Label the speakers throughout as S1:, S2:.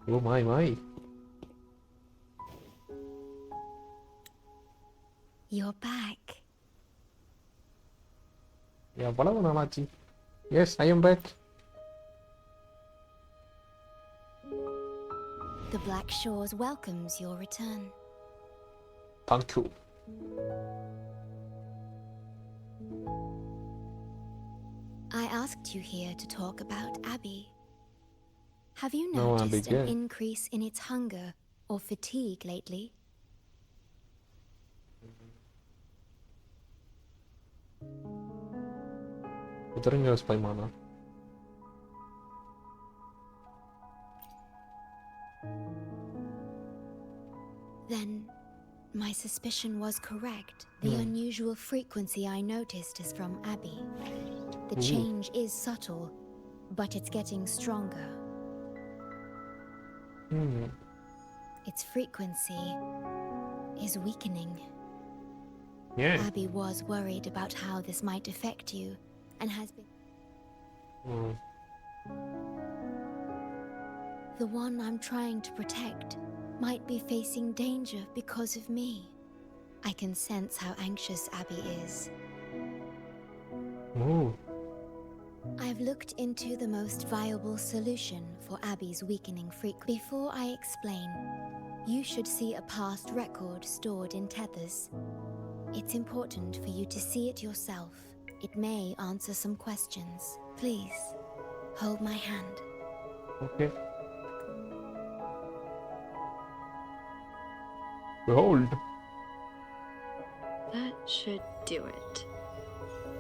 S1: ไม่
S2: You're back.
S1: எவ்வளவு நாளாச்சு? Yes, I am back.
S2: The Black Shores welcomes your return.
S1: Thank you.
S2: I asked you here to talk about Abby. Have you
S1: No,
S2: noticed an
S1: Abigail.
S2: increase in its hunger or fatigue lately?
S1: Udarenia Spajmana.
S2: Then, my suspicion was correct. The unusual frequency I noticed is from Abby. The change is subtle, but it's getting stronger. Its frequency is weakening.
S1: Yeah.
S2: Abby was worried about how this might affect you, and has been... The one I'm trying to protect might be facing danger because of me. I can sense how anxious Abby is. I've looked into the most viable solution for Abby's weakening frequency. Before I explain, you should see a past record stored in tethers. It's important for you to see it yourself. It may answer some questions. Please, hold my hand.
S1: Okay. Behold.
S3: That should do it.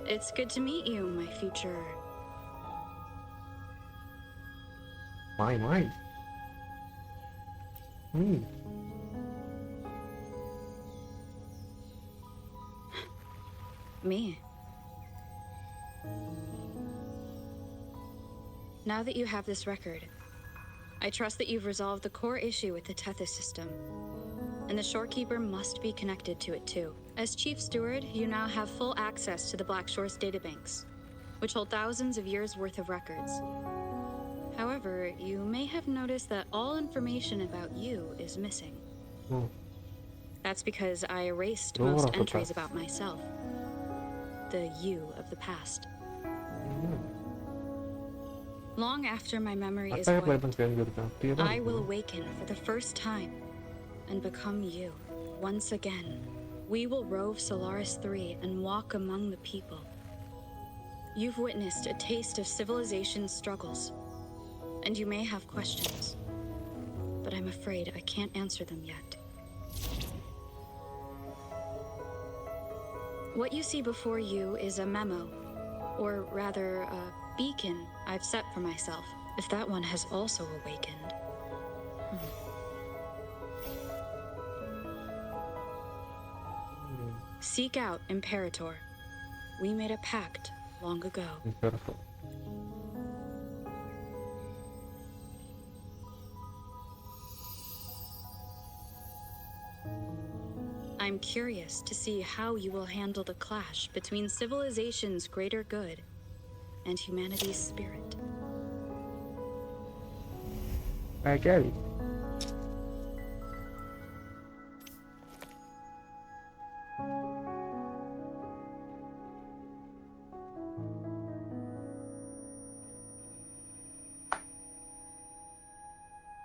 S3: It's good to meet you, my future.
S1: My.
S3: Me. Now that you have this record, I trust that you've resolved the core issue with the Tethys system. And the Shorekeeper must be connected to it too. As Chief Steward, you now have full access to the Black Shore's databanks, which hold thousands of years' worth of records. However, you may have noticed that all information about you is missing. That's because I erased most entries about myself. The you of the past. Long after my memory is wiped, I will awaken for the first time and become you. Once again, we will rove Solaris 3 and walk among the people. You've witnessed a taste of civilization's struggles, and you may have questions, but I'm afraid I can't answer them yet. What you see before you is a memo, or rather a beacon I've set for myself, if that one has also awakened. Seek out Imperator. We made a pact long ago.
S1: Imperator.
S3: I'm curious to see how you will handle the clash between civilization's greater good and humanity's spirit.
S1: I get it.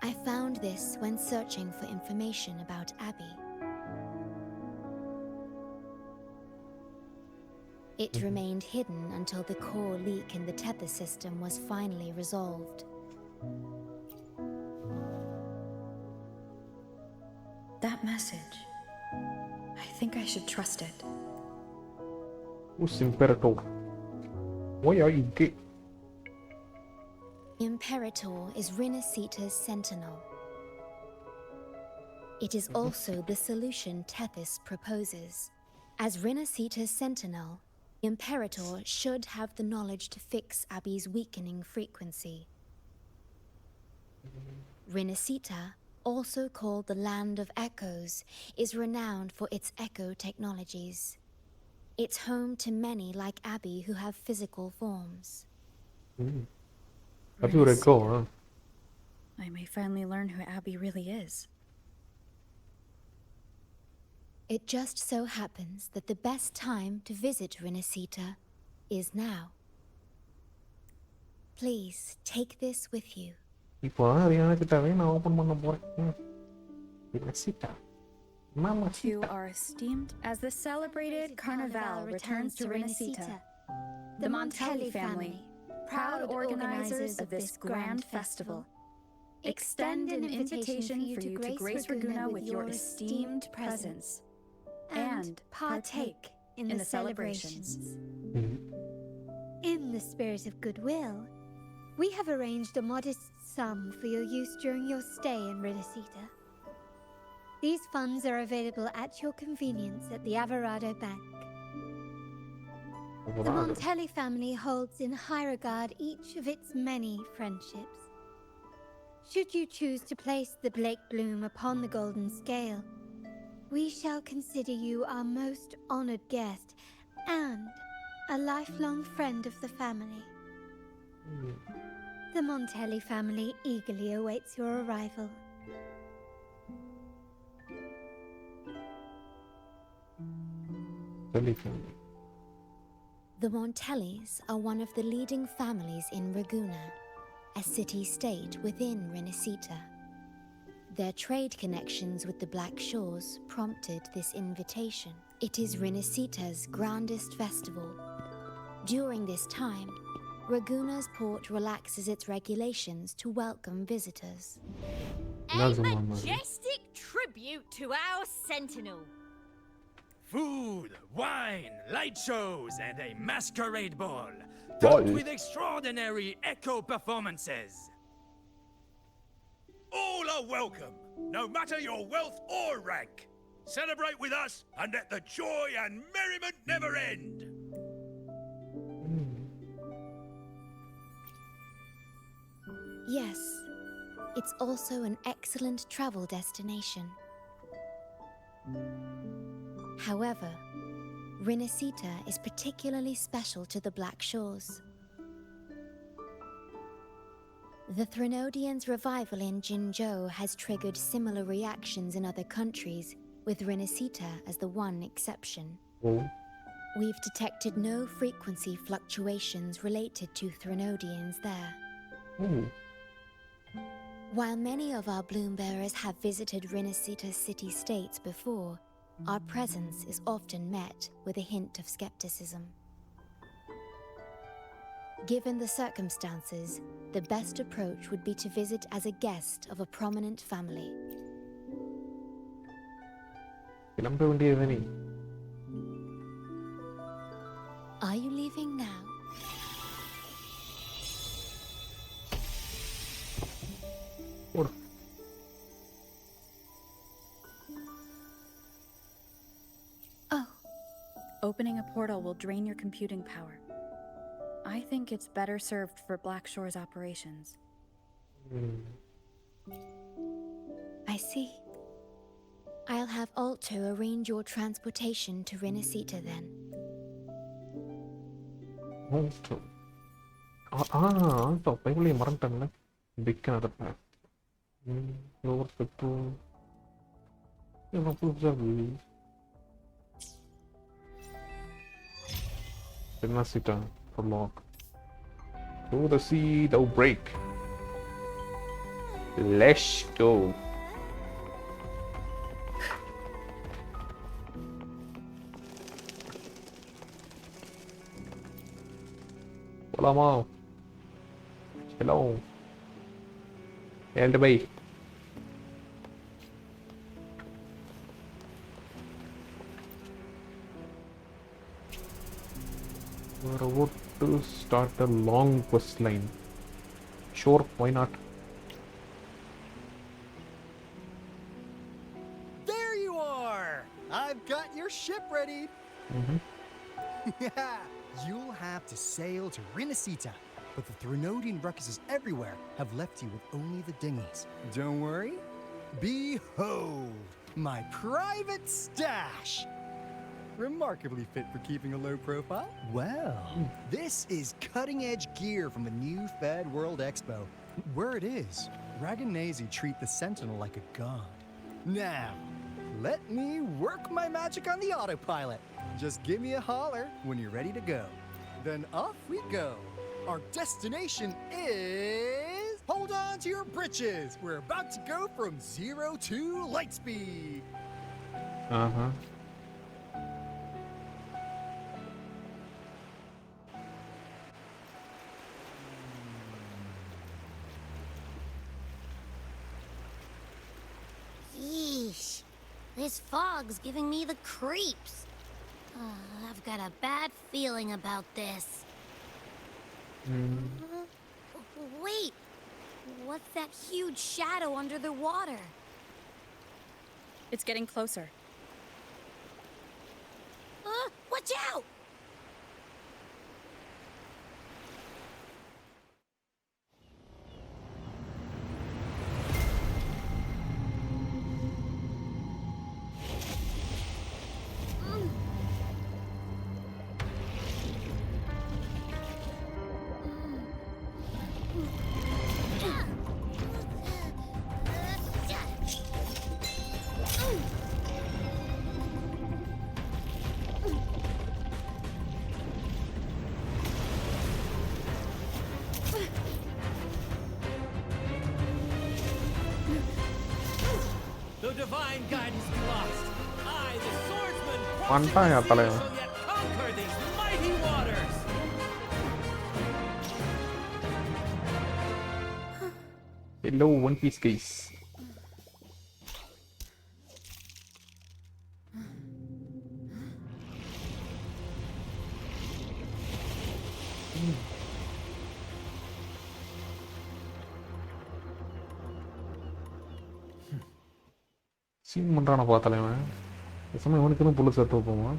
S2: I found this when searching for information about Abby. It remained hidden until the core leak in the tether system was finally resolved.
S4: That message. I think I should trust it.
S1: Who's Imperator? Why are you gay?
S2: Imperator is Rinascita's sentinel. It is also the solution Tethys proposes. As Rinascita's sentinel, Imperator should have the knowledge to fix Abby's weakening frequency. Rinascita, also called the Land of Echoes, is renowned for its echo technologies. It's home to many like Abby who have physical forms.
S1: Tapi udah go, huh?
S4: I may finally learn who Abby really is.
S2: It just so happens that the best time to visit Rinascita is now. Please take this with you.
S1: இப்போ ரியானாக்கிட்டாவே நான் open பண்ண போகிறேன். Rinascita. Mama
S4: To our esteemed, as the celebrated Carnival returns to Rinascita, the Montelli family, proud organizers of this grand festival, extend an invitation for you to grace Raguna with your esteemed presence and partake in the celebrations.
S2: In the spirit of goodwill, we have arranged a modest sum for your use during your stay in Rinascita. These funds are available at your convenience at the Averado Bank. The Montelli family holds in high regard each of its many friendships. Should you choose to place the Blake Bloom upon the golden scale, we shall consider you our most honored guest and a lifelong friend of the family. The Montelli family eagerly awaits your arrival.
S1: family.
S2: The Montellis are one of the leading families in Raguna, a city-state within Rinascita. Their trade connections with the Black Shores prompted this invitation. It is Rinascita's grandest festival. During this time, Raguna's port relaxes its regulations to welcome visitors.
S5: A majestic tribute to our sentinel.
S6: Food, wine, light shows, and a masquerade ball.
S1: Ball.
S6: Topped with extraordinary echo performances. All are welcome, no matter your wealth or rank. Celebrate with us and let the joy and merriment never end.
S2: Yes, it's also an excellent travel destination. However, Rinascita is particularly special to the Black Shores. The Threnodians' revival in Jinzhou has triggered similar reactions in other countries, with Rinascita as the one exception.
S1: Oh.
S2: We've detected no frequency fluctuations related to Threnodians there.
S1: Oh.
S2: While many of our bloom bearers have visited Rinascita city-states before, our presence is often met with a hint of skepticism. Given the circumstances, the best approach would be to visit as a guest of a prominent family.
S1: கிளம்ப வேண்டியது நீ.
S2: Are you leaving now?
S1: ஓடு.
S2: Oh,
S4: Opening a portal will drain your computing power. I think it's better served for Black Shore's operations.
S2: I see. I'll have Alto arrange your transportation to Rinascita then.
S1: Alto. Alto. பைபிளை மறந்துட்டாங்களே. Big another path. Lower petrol. Rinascita for lock. To the sea, thou break. Let's go. Hola, hello. And bye. We're about to start a long quest line. Sure, why not?
S7: There you are! I've got your ship ready! Yeah, you'll have to sail to Rinascita, but the Threnodian ruckuses everywhere have left you with only the dinghies. Don't worry. Behold, my private stash! Remarkably fit for keeping a low profile. Well, this is cutting-edge gear from the new Fed World Expo. Word is, Raganazi treat the Sentinel like a god. Now, let me work my magic on the autopilot. Just give me a holler when you're ready to go. Then off we go. Our destination is... Hold on to your britches. We're about to go from 0 to light speed.
S1: Uh-huh.
S8: Yeesh. This fog's giving me the creeps. I've got a bad feeling about this. Wait! What's that huge shadow under the water?
S4: It's getting closer.
S8: Watch out!
S9: The divine guidance be lost. I, the swordsman,
S1: Mantap ya தலைவன்.
S9: shall yet conquer these mighty waters.
S1: Hello, One Piece guys. Scene பண்றானப்பா தலைவன். பேசாம இவனுக்குன்னு புல்லு சேர்த்து வைப்போமா?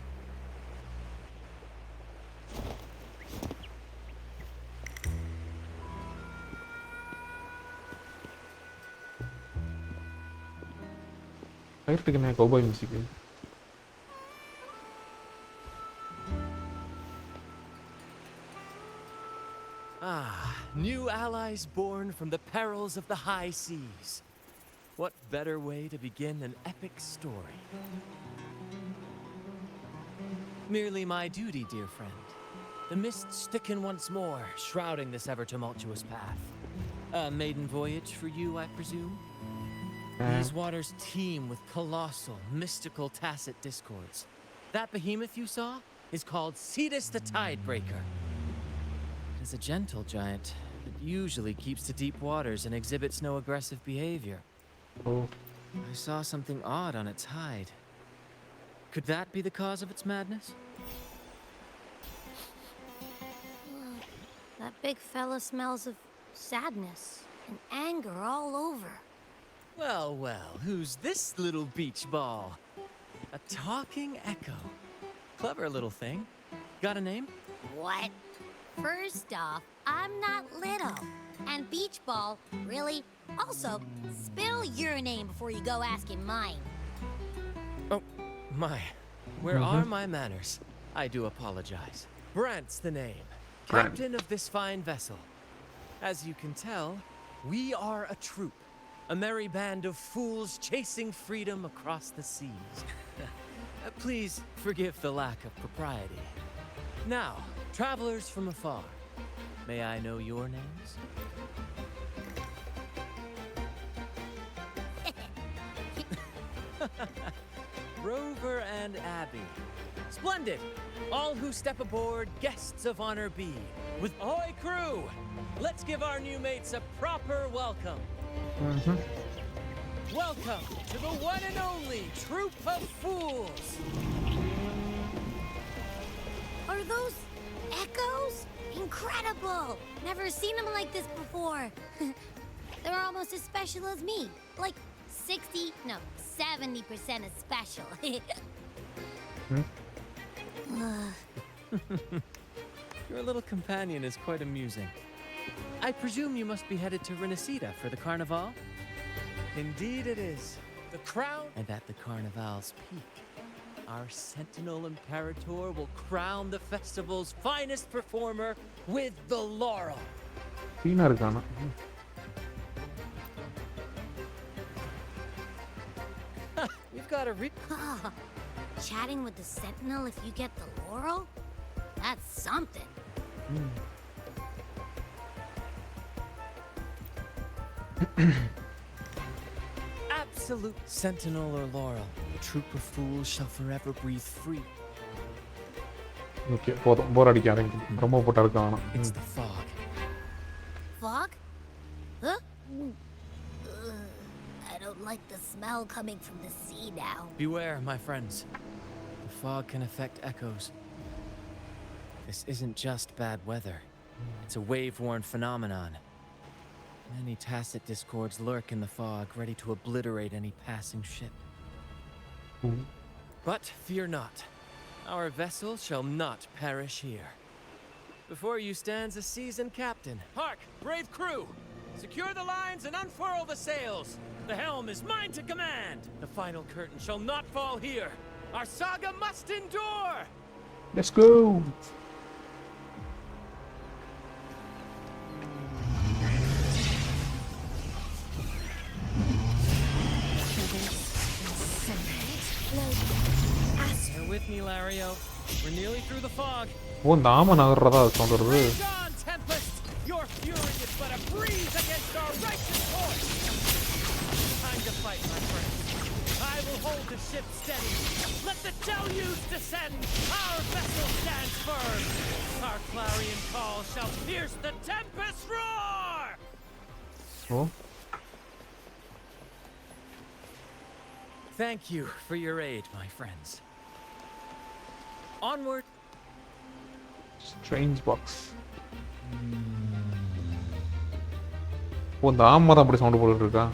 S1: ஃபயர்ட்டுக்கு என்ன cowboy music?
S9: Ah, new allies born from the perils of the high seas. What better way to begin an epic story? Merely my duty, dear friend. The mists thicken once more, shrouding this ever-tumultuous path. A maiden voyage for you, I presume? These waters teem with colossal, mystical, tacit discords. That behemoth you saw is called Cetus the Tidebreaker. It is a gentle giant that usually keeps to deep waters and exhibits no aggressive behavior.
S1: Oh.
S9: I saw something odd on its hide. Could that be the cause of its madness?
S8: That big fella smells of sadness and anger all over.
S9: Well, well, who's this little beach ball? A talking echo. Clever little thing. Got a name?
S8: What? First off, I'm not little. And beach ball, really? Also, spill your name before you go asking mine.
S9: Oh, my. Where are my manners? I do apologize. Brant's the name. Captain of this fine vessel. As you can tell, we are a troop. A merry band of fools chasing freedom across the seas. Please forgive the lack of propriety. Now, travelers from afar, may I know your names? Rover and Abby. Splendid! All who step aboard, guests of honor be. With ahoy crew! Let's give our new mates a proper welcome. Welcome to the one and only Troop of Fools!
S8: Are those echoes? Incredible! Never seen them like this before. They're almost as special as me. Like 70% as special.
S9: Your little companion is quite amusing. I presume you must be headed to Rinascita for the Carnival? Indeed it is. The crown... And at the Carnival's peak, our Sentinel Imperator will crown the festival's finest performer with the laurel.
S1: சீனா இருக்கானா?
S9: I've got a
S8: Chatting with the Sentinel if you get the laurel? That's something.
S9: Absolute Sentinel or Laurel, the troop of fools shall forever breathe free.
S1: Okay, போர் அடிக்க ஆரம்பிக்கும். ரொம்ப போட்டா இருக்கான்.
S9: It's the fog.
S8: Fog? Huh? I don't like the smell coming from the sea now.
S9: Beware, my friends. The fog can affect echoes. This isn't just bad weather. It's a wave-worn phenomenon. Many tacit discords lurk in the fog, ready to obliterate any passing ship. But fear not. Our vessel shall not perish here. Before you stands a seasoned captain. Hark, brave crew! Secure the lines and unfurl the sails. The helm is mine to command. The final curtain shall not fall here. Our saga must endure!
S1: Let's go!
S9: You're with me, Lario. We're nearly through the fog.
S1: ஓ இந்த ஆமை நகர்றதா sound வருது.
S9: Rage on, Tempest! Your fury is but a breeze against our righteous course. Time to fight, my friend. I will hold the ship steady. Let the deluge descend. Our vessel stands firm. Our clarion call shall pierce the tempest roar.
S1: Oh
S9: Thank you for your aid, my friends. Onward.
S1: Strange box. ஓ இந்த ஆமை தான் அப்படி sound போட்டுட்டு இருக்கா.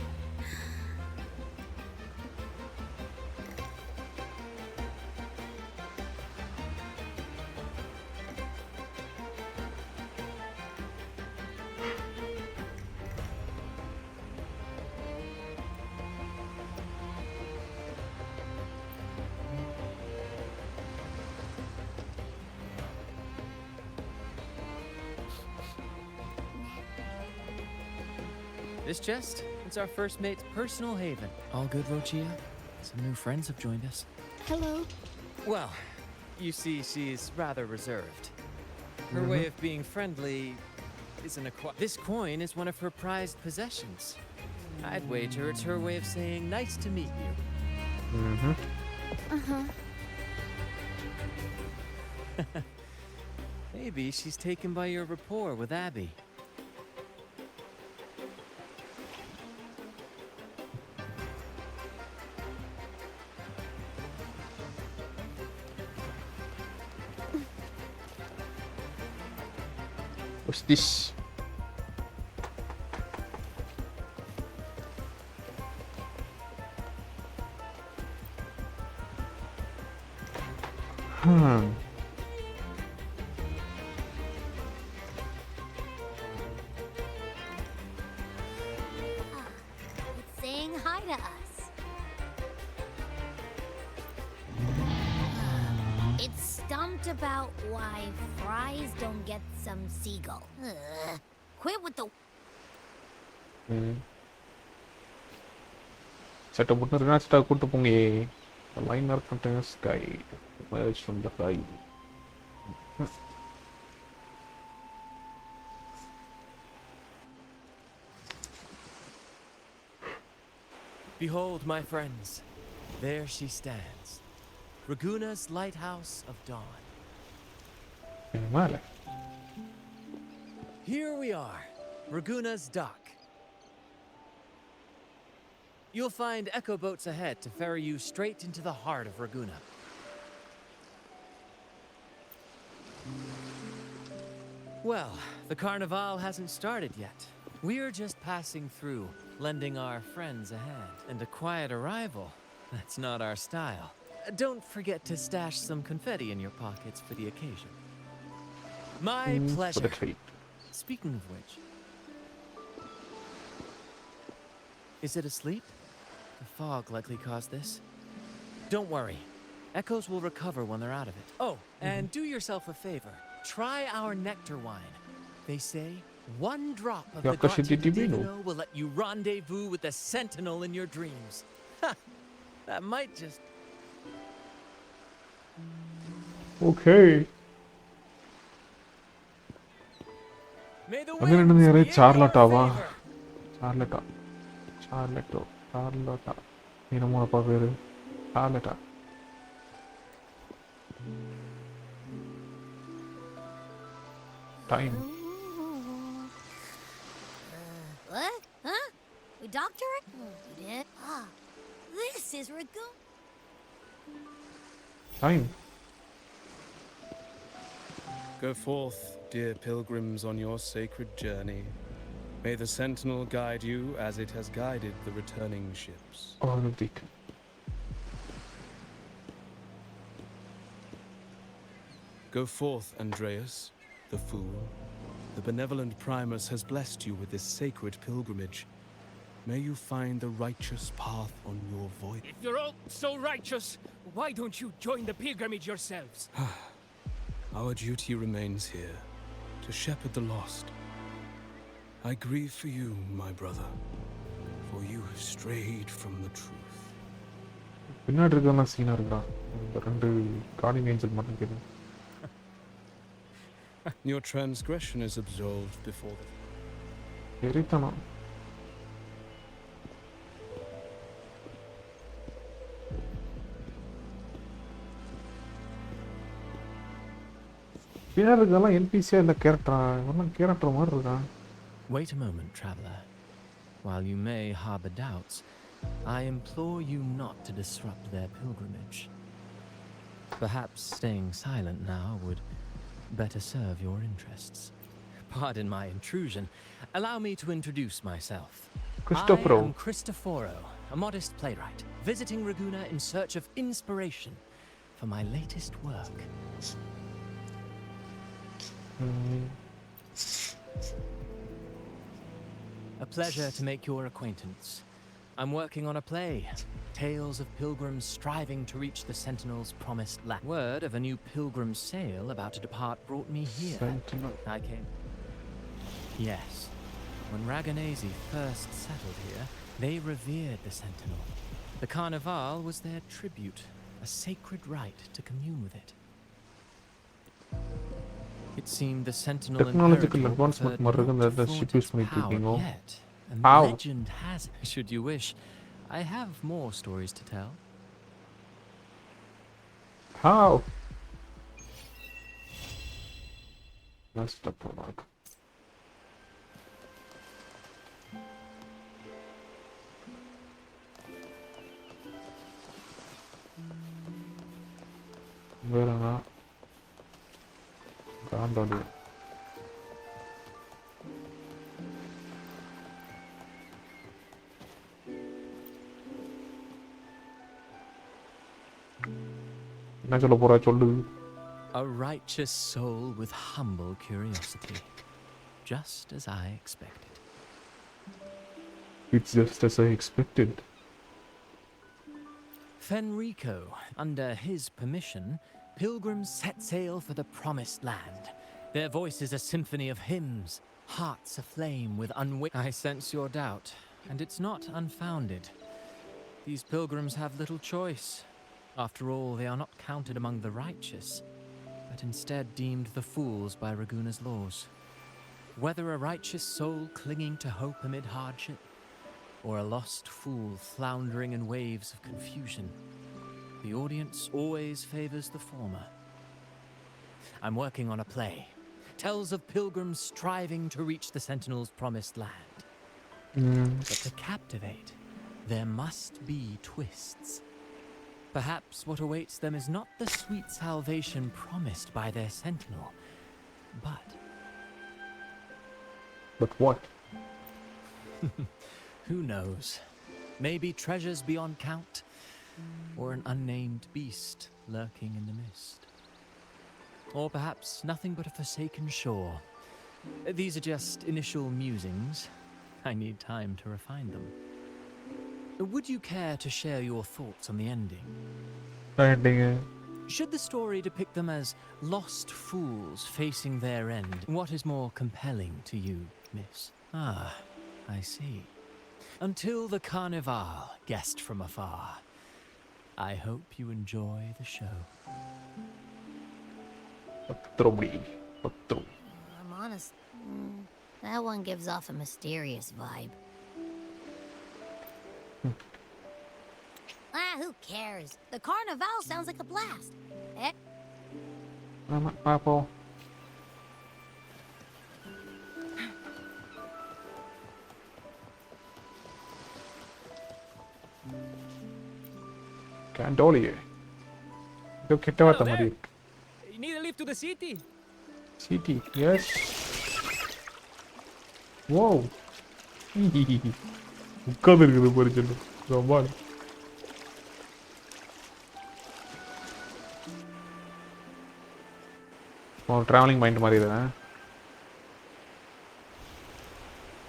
S9: This chest, it's our first mate's personal haven. All good, Rochia? Some new friends have joined us.
S2: Hello.
S9: Well, you see, she's rather reserved. Her way of being friendly isn't This coin is one of her prized possessions. I'd wager it's her way of saying, nice to meet you. Maybe she's taken by your rapport with Abby.
S1: What's this?
S8: It's saying hi to us. It's stumped about why fries don't get some seagull. Quit with the...
S1: setup போட்டு ரினாசிட்டா கூட்டு போங்க. Liner containers guide emerge from the hive.
S9: Behold, my friends, there she stands, Raguna's lighthouse of dawn.
S1: மேல
S9: Here we are, Raguna's dock. You'll find echo boats ahead to ferry you straight into the heart of Raguna. Well, the carnival hasn't started yet. We're just passing through, lending our friends a hand. And a quiet arrival, that's not our style. Don't forget to stash some confetti in your pockets for the occasion. My
S1: for the
S9: pleasure.
S1: treat.
S9: Speaking of which, is it asleep? The fog likely caused this. Don't worry. Echoes will recover when they're out of it. Oh, and do yourself a favor. Try our nectar wine. They say one drop of the
S1: Yakashiti
S9: Gachi
S1: Divino
S9: will let you rendezvous with the Sentinel in your dreams. Ha! That might just...
S1: Okay.
S9: May the
S1: അങ്ങനെ
S9: winds
S1: നേരെ
S9: be in your
S1: ചാർലട്ടാവാ.
S9: favor.
S1: ചാർലട്ടാ నేను మూడప్ప పేరు చార్లటా. Time.
S8: What? Huh? We doctor it? You did? Ah, this is Ragoon.
S1: Time.
S10: Go forth, dear pilgrims, on your sacred journey. May the Sentinel guide you as it has guided the returning ships.
S1: Oh, Dick.
S10: Go forth, Andreas, the fool. The benevolent Primus has blessed you with this sacred pilgrimage. May you find the righteous path on your voyage.
S11: If you're all so righteous, why don't you join the pilgrimage yourselves?
S10: Our duty remains here, to shepherd the lost. I grieve for you, my brother, for you have strayed from the truth.
S1: பின்னாடி இருக்க சீனா இருக்கா இந்த ரெண்டு Guardian angel மட்டும் கேட்கு.
S10: Your transgression is absolved before the...
S1: எரித்தனா பின்னாடி இருக்கலாம் என்பிசியா இல்லை கேரக்டரா இவெல்லாம் கேரக்டர் மாதிரி இருக்கான்.
S9: Wait a moment, traveler. While you may harbor doubts, I implore you not to disrupt their pilgrimage. Perhaps staying silent now would better serve your interests. Pardon my intrusion. Allow me to introduce myself.
S1: Cristoforo.
S9: I am Cristoforo, a modest playwright, visiting Raguna in search of inspiration for my latest work. A pleasure to make your acquaintance. I'm working on a play, tales of pilgrims striving to reach the Sentinel's promised land. Word of a new pilgrim sail about to depart brought me here.
S1: Sentinel.
S9: I came. Yes. When Raganese first settled here, they revered the Sentinel. The Carnival was their tribute, a sacred right to commune with it. It seemed the Sentinel
S1: Technological
S9: Imperator
S1: advancement
S9: preferred
S1: marrigan
S9: not to
S1: the
S9: flaunt
S1: ship is
S9: its
S1: making,
S9: power
S1: you know.
S9: yet. And
S1: How?
S9: legend has it, should you wish, I have more stories to tell.
S1: How? That's the problem. Where am I? Down. என்ன சொல்ல போறா சொல்லு.
S9: A righteous soul with humble curiosity, just as I expected.
S1: It's just as I expected.
S9: Fenrico, under his permission, pilgrims set sail for the promised land. Their voices a symphony of hymns, hearts aflame with I sense your doubt, and it's not unfounded. These pilgrims have little choice. After all, they are not counted among the righteous, but instead deemed the fools by Raguna's laws. Whether a righteous soul clinging to hope amid hardship, or a lost fool floundering in waves of confusion, the audience always favors the former. I'm working on a play. Tells of pilgrims striving to reach the Sentinel's promised land. But to captivate, there must be twists. Perhaps what awaits them is not the sweet salvation promised by their Sentinel, but...
S1: But what?
S9: Who knows? Maybe treasures beyond count, or an unnamed beast lurking in the mist. Or perhaps nothing but a forsaken shore. These are just initial musings. I need time to refine them. Would you care to share your thoughts on the ending?
S1: Ending.
S9: Should the story depict them as lost fools facing their end? What is more compelling to you, miss? Ah, I see. Until the Carnival, guest from afar. I hope you enjoy the show.
S8: I'm honest. That one gives off a mysterious vibe. Who cares? The carnival sounds like a blast.
S1: Apple. Candolier. Hello
S11: there. You need a lift to the city.
S1: City, yes. Wow. உட்கார்ந்துருக்குது பாரு சொல்லு Zaman. Traveling mind மாதிரி தான்.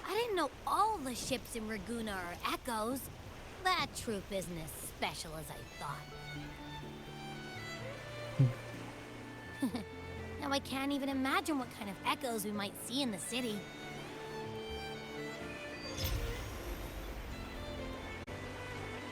S8: I didn't know all the ships in Raguna are echoes. That troop isn't as special as I thought. Now I can't even imagine what kind of echoes we might see in the city.